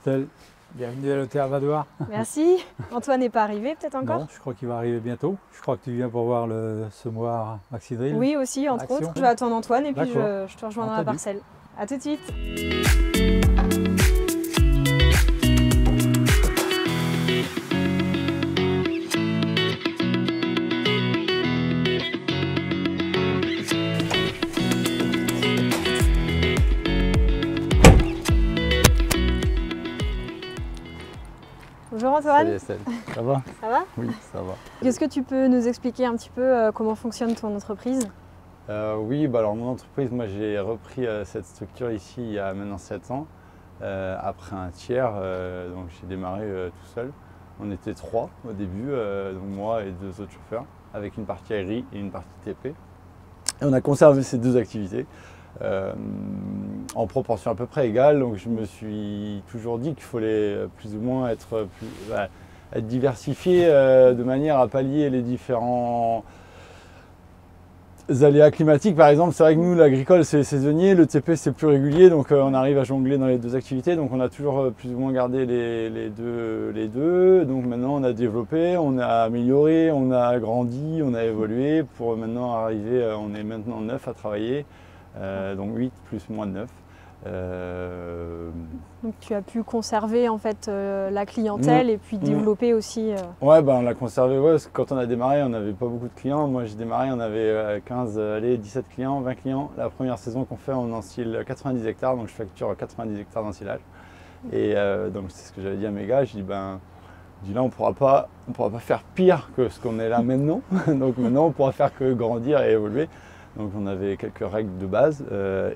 Estelle, bienvenue à l'hôtel Arvadoir. Merci. Antoine n'est pas arrivé peut-être encore? Non, je crois qu'il va arriver bientôt. Je crois que tu viens pour voir le semoir Maxi Drill. Oui, aussi, entre Action. autres. Je vais attendre Antoine et puis je te rejoins dans la Entendu. parcelle. A tout de suite. Bonjour Antoine. Salut Estelle, ça va? Ça va? Oui, ça va. Est-ce que tu peux nous expliquer un petit peu comment fonctionne ton entreprise? Oui, alors mon entreprise, moi j'ai repris cette structure ici il y a maintenant 7 ans, après un tiers, donc j'ai démarré tout seul. On était 3 au début, donc moi et 2 autres chauffeurs, avec une partie aérie et une partie TP. Et on a conservé ces 2 activités en proportion à peu près égale, donc je me suis toujours dit qu'il fallait plus ou moins être diversifié de manière à pallier les différents aléas climatiques. Par exemple, c'est vrai que nous, l'agricole c'est saisonnier, le TP c'est plus régulier, donc on arrive à jongler dans les 2 activités, donc on a toujours plus ou moins gardé les deux. Donc maintenant on a développé, on a amélioré, on a agrandi, on a évolué pour maintenant arriver, on est maintenant 9 à travailler, donc 8 plus moins de 9. Donc tu as pu conserver en fait la clientèle et puis développer aussi. Ouais, ben on l'a conservé. Ouais, parce que quand on a démarré, on n'avait pas beaucoup de clients. Moi j'ai démarré, on avait 17 clients, 20 clients. La première saison qu'on fait, on ensile 90 hectares, donc je facture 90 hectares d'ensilage. Et donc c'est ce que j'avais dit à mes gars, je dis là on pourra pas faire pire que ce qu'on est là maintenant. Donc maintenant on pourra faire que grandir et évoluer. Donc on avait quelques règles de base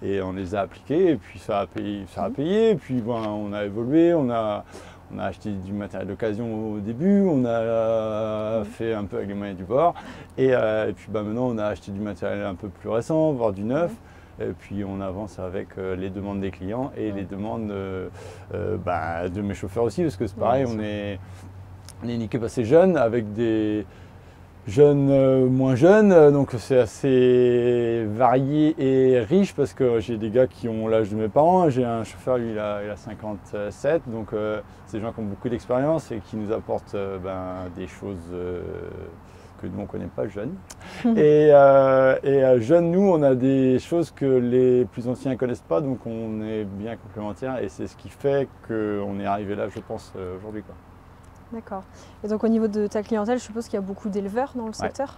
et on les a appliquées et puis ça a payé, et puis on a évolué, on a acheté du matériel d'occasion au début, on a fait un peu avec les moyens du bord et puis maintenant on a acheté du matériel un peu plus récent, voire du neuf. Et puis on avance avec les demandes des clients et les demandes de mes chauffeurs aussi, parce que c'est pareil, on est une équipe assez jeune avec des jeunes, moins jeunes, donc c'est assez varié et riche parce que j'ai des gars qui ont l'âge de mes parents. J'ai un chauffeur, lui il a 57, donc c'est des gens qui ont beaucoup d'expérience et qui nous apportent des choses que nous on ne connaît pas jeunes. Et jeunes, nous on a des choses que les plus anciens ne connaissent pas, donc on est bien complémentaires et c'est ce qui fait qu'on est arrivé là, je pense, aujourd'hui. D'accord. Et donc au niveau de ta clientèle, je suppose qu'il y a beaucoup d'éleveurs dans le secteur?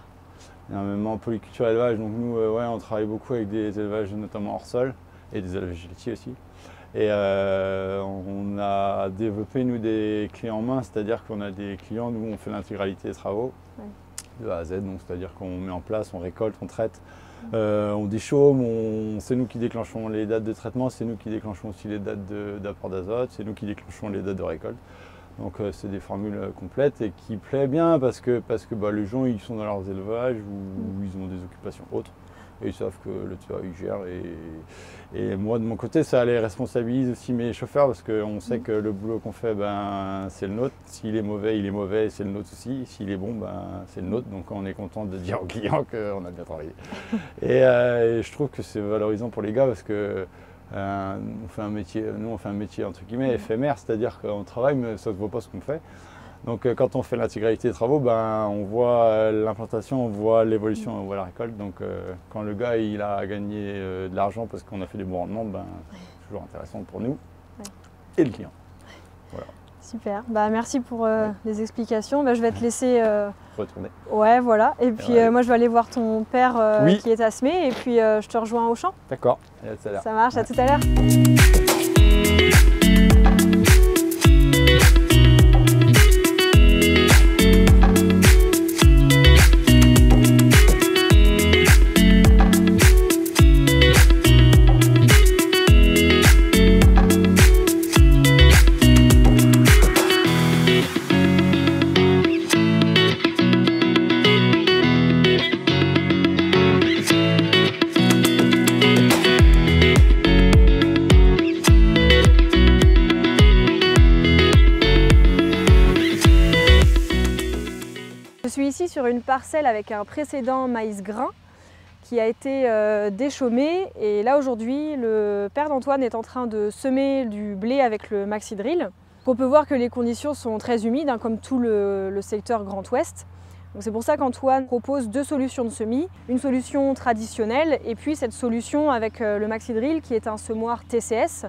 Énormément polyculture élevage, donc nous on travaille beaucoup avec des élevages notamment hors sol et des élevages laitiers aussi. Et on a développé nous des clés en main, c'est-à-dire qu'on a des clients, nous on fait l'intégralité des travaux de A à Z, donc c'est-à-dire qu'on met en place, on récolte, on traite, on déchaume, c'est nous qui déclenchons les dates de traitement, c'est nous qui déclenchons aussi les dates d'apport d'azote, c'est nous qui déclenchons les dates de récolte. Donc c'est des formules complètes et qui plaît bien parce que les gens ils sont dans leurs élevages ou ils ont des occupations autres et ils savent que le tueur il gère et moi de mon côté ça les responsabilise aussi mes chauffeurs parce qu'on sait que le boulot qu'on fait c'est le nôtre, s'il est mauvais c'est le nôtre aussi, s'il est bon c'est le nôtre, donc on est content de dire aux clients qu'on a bien travaillé. Et je trouve que c'est valorisant pour les gars parce que on fait un métier entre guillemets éphémère, c'est-à-dire qu'on travaille mais ça ne se voit pas ce qu'on fait. Donc quand on fait l'intégralité des travaux, on voit l'implantation, on voit l'évolution, on voit la récolte. Donc quand le gars il a gagné de l'argent parce qu'on a fait des bons rendements, c'est toujours intéressant pour nous et le client. Voilà. Super, merci pour les explications. Je vais te laisser retourner. Ouais, voilà. Et puis moi je vais aller voir ton père qui est asmé et puis je te rejoins au champ. D'accord, à tout à l'heure. Ça marche, à tout à l'heure. Je suis ici sur une parcelle avec un précédent maïs grain qui a été déchaumé. Et là aujourd'hui, le père d'Antoine est en train de semer du blé avec le Maxi Drill. On peut voir que les conditions sont très humides, hein, comme tout le secteur Grand Ouest. C'est pour ça qu'Antoine propose deux solutions de semis, une solution traditionnelle et puis cette solution avec le Maxi Drill qui est un semoir TCS.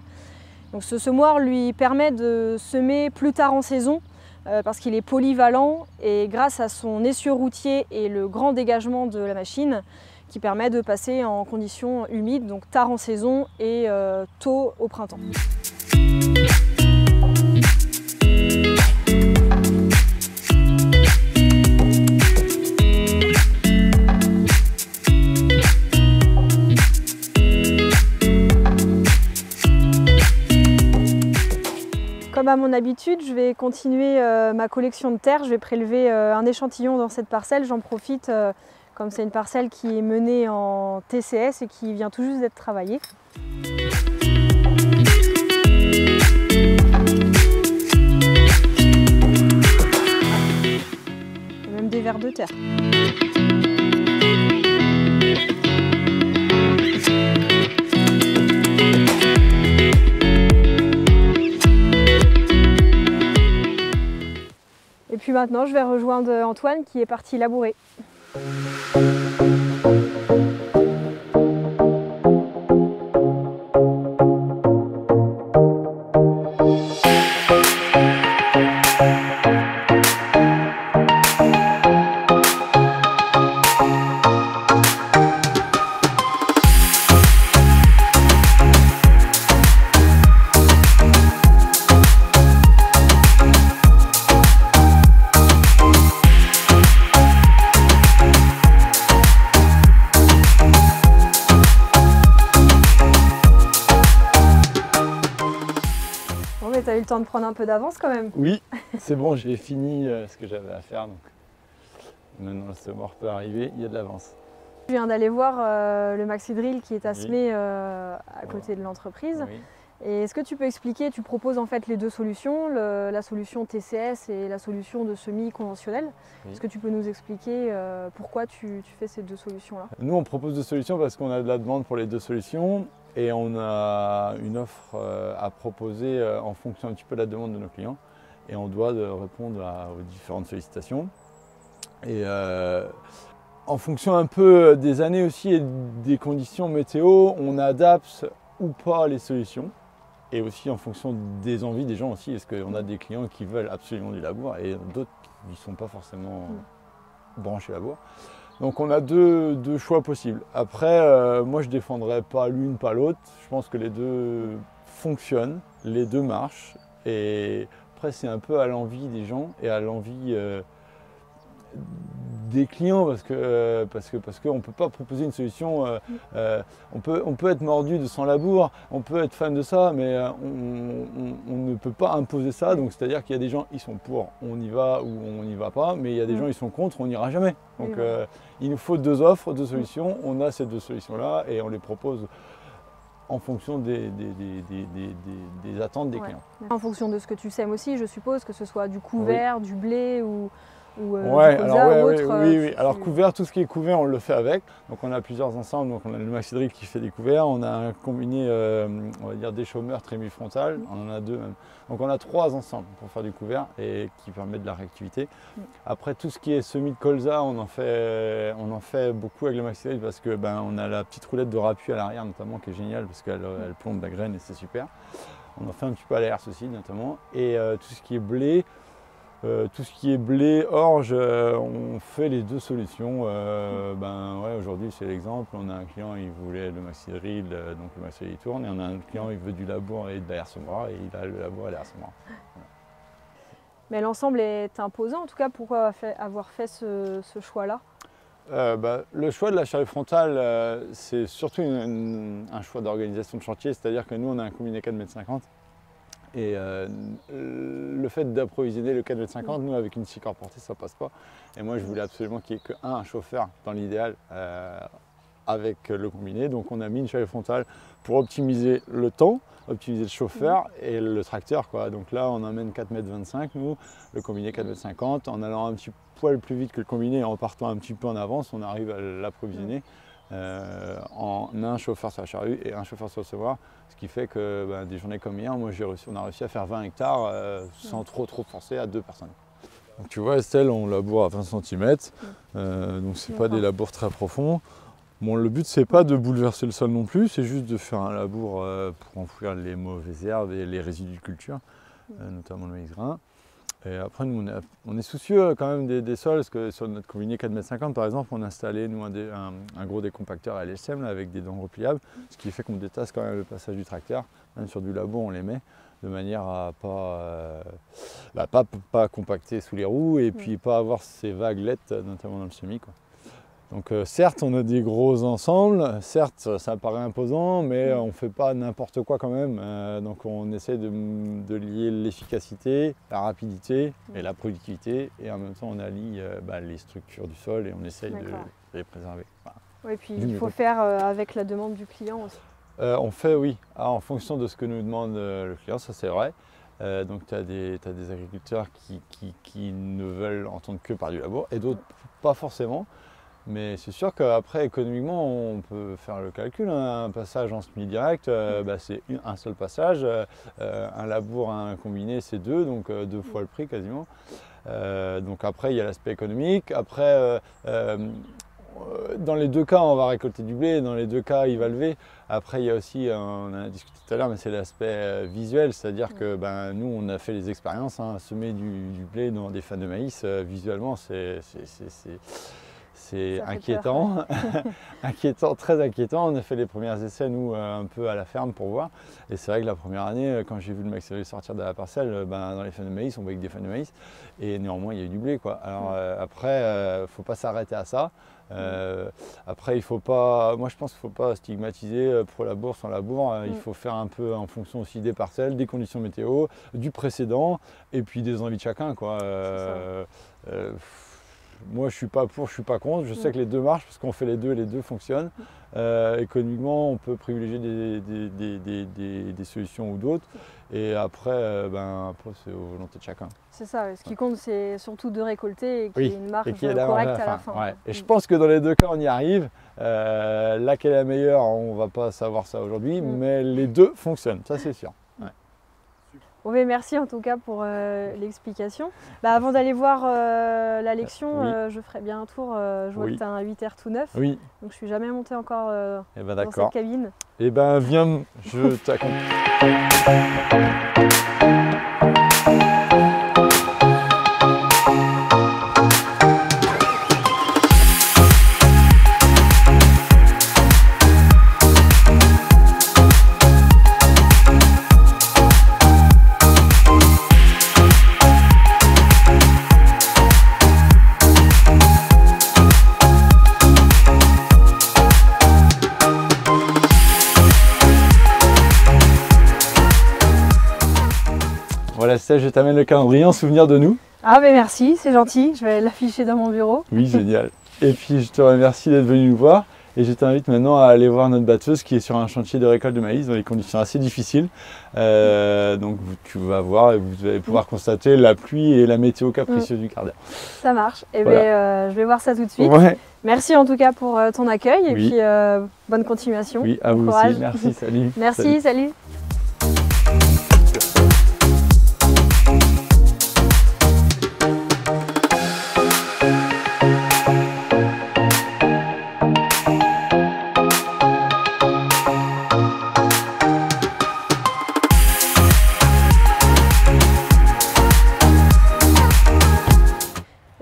Donc ce semoir lui permet de semer plus tard en saison parce qu'il est polyvalent et grâce à son essieu routier et le grand dégagement de la machine qui permet de passer en conditions humides, donc tard en saison et tôt au printemps. Comme à mon habitude, je vais continuer ma collection de terre. Je vais prélever un échantillon dans cette parcelle. J'en profite, comme c'est une parcelle qui est menée en TCS et qui vient tout juste d'être travaillée. Il y a même des vers de terre. Et puis maintenant, je vais rejoindre Antoine qui est parti labourer. T'as eu le temps de prendre un peu d'avance quand même? Oui, c'est bon, j'ai fini ce que j'avais à faire. Donc maintenant le semoir peut arriver, il y a de l'avance. Je viens d'aller voir le Maxi Drill qui est à semer à côté de l'entreprise. Oui. Et est-ce que tu peux expliquer, tu proposes en fait les deux solutions, la solution TCS et la solution de semis conventionnelle. Oui. Est-ce que tu peux nous expliquer pourquoi tu fais ces deux solutions-là? Nous, on propose deux solutions parce qu'on a de la demande pour les deux solutions et on a une offre à proposer en fonction un petit peu de la demande de nos clients. Et on doit répondre aux différentes sollicitations. Et en fonction un peu des années aussi et des conditions météo, on adapte ou pas les solutions. Et aussi en fonction des envies des gens aussi, parce qu'on a des clients qui veulent absolument du labour et d'autres qui ne sont pas forcément branchés labour. Donc on a deux choix possibles. Après, moi je ne défendrai pas l'une pas l'autre. Je pense que les deux fonctionnent, les deux marchent. Et après c'est un peu à l'envie des gens et à l'envie des clients parce qu'on ne peut pas proposer une solution, on peut être mordu de son labour, on peut être fan de ça, mais on ne peut pas imposer ça. Donc c'est-à-dire qu'il y a des gens, ils sont pour, on y va ou on n'y va pas, mais il y a des gens, ils sont contre, on n'ira jamais. Donc il nous faut deux offres, deux solutions, on a ces deux solutions-là et on les propose en fonction des attentes des clients. En fonction de ce que tu sèmes aussi, je suppose, que ce soit du couvert, du blé ou du colza ou autre. Oui. Alors couvert, tout ce qui est couvert, on le fait avec. Donc on a plusieurs ensembles. Donc on a le Maxi Drill qui fait des couverts. On a un combiné, on va dire déchaumeur trémie frontal. On en a deux même. Donc on a trois ensembles pour faire du couvert et qui permettent de la réactivité. Après tout ce qui est semis de colza, on en fait beaucoup avec le Maxi Drill parce que on a la petite roulette de rappui à l'arrière notamment qui est géniale parce qu'elle plombe la graine et c'est super. On en fait un petit peu à l'herse aussi notamment. Et tout ce qui est blé. Orge, on fait les deux solutions. Aujourd'hui, c'est l'exemple. On a un client, il voulait le Maxi Drill, donc le Maxi Drill tourne. Et on a un client, il veut du labour et de l'air-semoir, et il a le labour et l'air-semoir. Voilà. Mais l'ensemble est imposant, en tout cas, pourquoi avoir fait ce choix-là? Le choix de la charrue frontale, c'est surtout un choix d'organisation de chantier, c'est-à-dire que nous, on a un combiné 4,50 m. Et le fait d'approvisionner le 4,50 m, nous avec une 6 corps portée, ça passe pas. Et moi je voulais absolument qu'il n'y ait qu'un chauffeur dans l'idéal avec le combiné. Donc on a mis une charrue frontale pour optimiser le temps, optimiser le chauffeur et le tracteur, quoi. Donc là on emmène 4,25 m nous, le combiné 4,50 m, en allant un petit poil plus vite que le combiné et en partant un petit peu en avance, on arrive à l'approvisionner. en un chauffeur sur la charrue et un chauffeur sur le semoir. Ce qui fait que des journées comme hier, moi on a réussi à faire 20 hectares sans trop forcer à 2 personnes. Donc tu vois Estelle, on laboure à 20 cm, donc c'est pas des labours très profonds. Bon, le but c'est pas de bouleverser le sol non plus, c'est juste de faire un labour pour enfouir les mauvaises herbes et les résidus de culture, notamment le maïs grain. Et après nous on est soucieux quand même des sols, parce que sur notre combiné 4,50 m par exemple, on a installé nous un gros décompacteur à LSM avec des dents repliables, ce qui fait qu'on détasse quand même le passage du tracteur, même sur du labour on les met, de manière à pas compacter sous les roues et puis pas avoir ces vaguelettes, notamment dans le semis, quoi. Donc certes on a des gros ensembles, certes ça paraît imposant, mais on ne fait pas n'importe quoi quand même. Donc on essaie de lier l'efficacité, la rapidité et la productivité, et en même temps on allie les structures du sol et on essaye de les préserver. Voilà. Oui, puis il faut faire avec la demande du client aussi. On fait oui, en fonction de ce que nous demande le client, ça c'est vrai. Donc tu as des agriculteurs qui ne veulent entendre que par du labour et d'autres pas forcément. Mais c'est sûr qu'après, économiquement, on peut faire le calcul. Un passage en semi-direct, c'est un seul passage. Un labour, un combiné, c'est 2, donc 2 fois le prix quasiment. Donc après, il y a l'aspect économique. Après, dans les 2 cas, on va récolter du blé. Dans les 2 cas, il va lever. Après, il y a aussi, on en a discuté tout à l'heure, mais c'est l'aspect visuel. C'est-à-dire que nous, on a fait les expériences. Semer du blé dans des fans de maïs, visuellement, c'est inquiétant, très inquiétant. On a fait les premiers essais, nous, un peu à la ferme pour voir. Et c'est vrai que la première année, quand j'ai vu le Maxidrill sortir de la parcelle, dans les fans de maïs, on voyait que des fans de maïs. Et néanmoins, il y a eu du blé, quoi. Alors après, il ne faut pas s'arrêter à ça. Après, il faut pas, moi je pense qu'il ne faut pas stigmatiser pour labour sans labour. Il faut faire un peu en fonction aussi des parcelles, des conditions météo, du précédent et puis des envies de chacun, quoi. Moi je suis pas pour, je suis pas contre. Je sais que les 2 marchent parce qu'on fait les 2 fonctionnent. Économiquement, on peut privilégier des solutions ou d'autres. Et après, c'est aux volontés de chacun. C'est ça, ce qui compte, c'est surtout de récolter et qu'il y ait une marge correcte à la fin. Ouais. Et je pense que dans les 2 cas, on y arrive. Laquelle est la meilleure, on ne va pas savoir ça aujourd'hui, mais les 2 fonctionnent, ça c'est sûr. Bon, mais merci en tout cas pour l'explication. Avant d'aller voir la lection, je ferai bien un tour. Je vois que tu as un 8R tout neuf. Oui. Donc je ne suis jamais montée encore dans cette cabine. Eh bien viens, je t'accompagne. Voilà, je t'amène le calendrier en souvenir de nous. Ah mais merci, c'est gentil, je vais l'afficher dans mon bureau. Oui, génial. Et puis je te remercie d'être venu nous voir et je t'invite maintenant à aller voir notre batteuse qui est sur un chantier de récolte de maïs dans des conditions assez difficiles. Donc tu vas voir et vous allez pouvoir constater la pluie et la météo capricieuse du quart d'heure. Ça marche, et voilà. Je vais voir ça tout de suite. Ouais. Merci en tout cas pour ton accueil et puis bonne continuation. Oui, à vous courage. aussi, merci, salut. Merci, salut.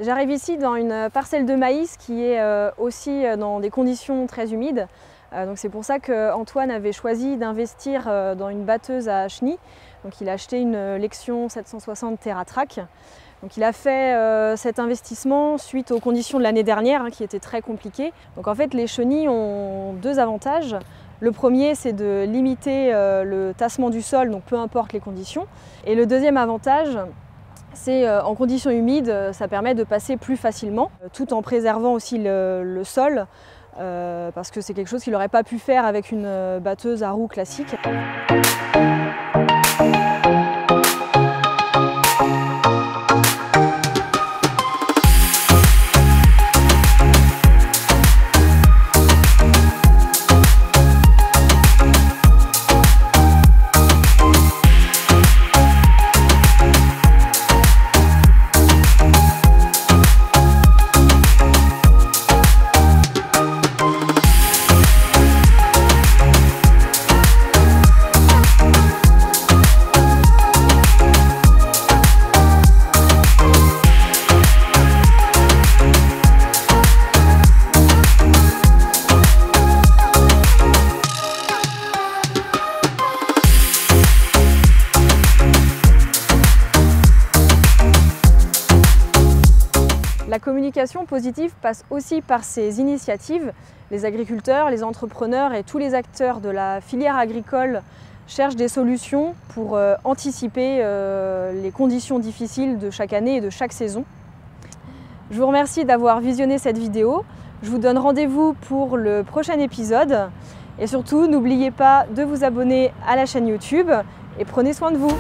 J'arrive ici dans une parcelle de maïs qui est aussi dans des conditions très humides. Donc c'est pour ça qu'Antoine avait choisi d'investir dans une batteuse à chenilles. Donc il a acheté une Lexion 760 TerraTrack. Donc il a fait cet investissement suite aux conditions de l'année dernière qui étaient très compliquées. Donc en fait les chenilles ont 2 avantages. Le premier, c'est de limiter le tassement du sol, donc peu importe les conditions. Et le deuxième avantage, c'est en conditions humides, ça permet de passer plus facilement, tout en préservant aussi le sol, parce que c'est quelque chose qu'il n'aurait pas pu faire avec une batteuse à roues classique. La communication positive passe aussi par ces initiatives. Les agriculteurs, les entrepreneurs et tous les acteurs de la filière agricole cherchent des solutions pour anticiper les conditions difficiles de chaque année et de chaque saison. Je vous remercie d'avoir visionné cette vidéo. Je vous donne rendez-vous pour le prochain épisode. Et surtout, n'oubliez pas de vous abonner à la chaîne YouTube et prenez soin de vous.